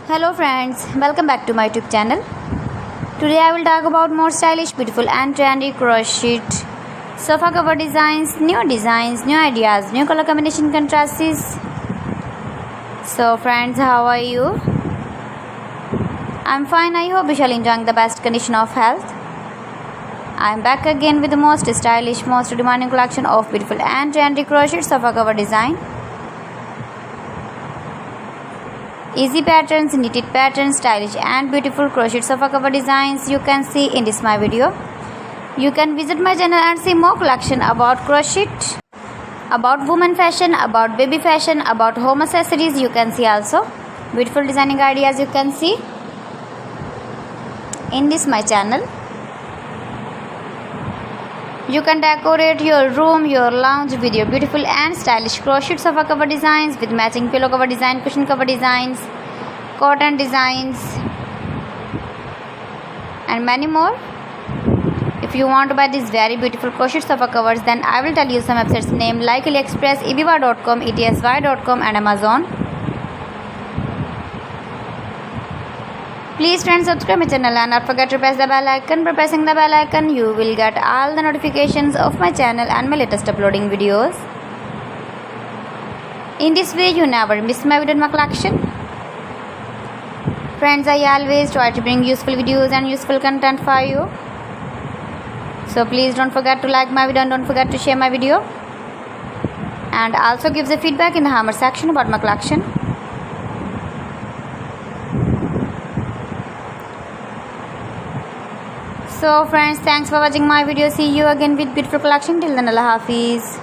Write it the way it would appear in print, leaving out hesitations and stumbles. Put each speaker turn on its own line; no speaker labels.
Hello friends, welcome back to my YouTube channel. Today I will talk about more stylish, beautiful and trendy crochet sofa cover designs, new ideas, new color combination contrasts. So friends, how are you? I'm fine. I hope you shall enjoying the best condition of health. I'm back again with the most stylish, most demanding collection of beautiful and trendy crochet sofa cover design. Easy patterns, knitted patterns, stylish and beautiful crochet sofa cover designs you can see in this my video. You can visit my channel and see more collection about crochet, about women fashion, about baby fashion, about home accessories. You can see also beautiful designing ideas you can see in this my channel. You can decorate your room, your lounge with your beautiful and stylish crochet sofa cover designs with matching pillow cover design, cushion cover designs, cotton designs and many more. If you want to buy these very beautiful crochet sofa covers, then I will tell you some websites name like AliExpress, ebiva.com, etsy.com and Amazon. Please friends, subscribe my channel and not forget to press the bell icon. By pressing the bell icon, you will get all the notifications of my channel and my latest uploading videos. In this way, you never miss my video in my collection. Friends, I always try to bring useful videos and useful content for you. So please don't forget to like my video and don't forget to share my video. And also give the feedback in the comment section about my collection. So friends, thanks for watching my video. See you again with beautiful collection. Till then, Allah Hafiz.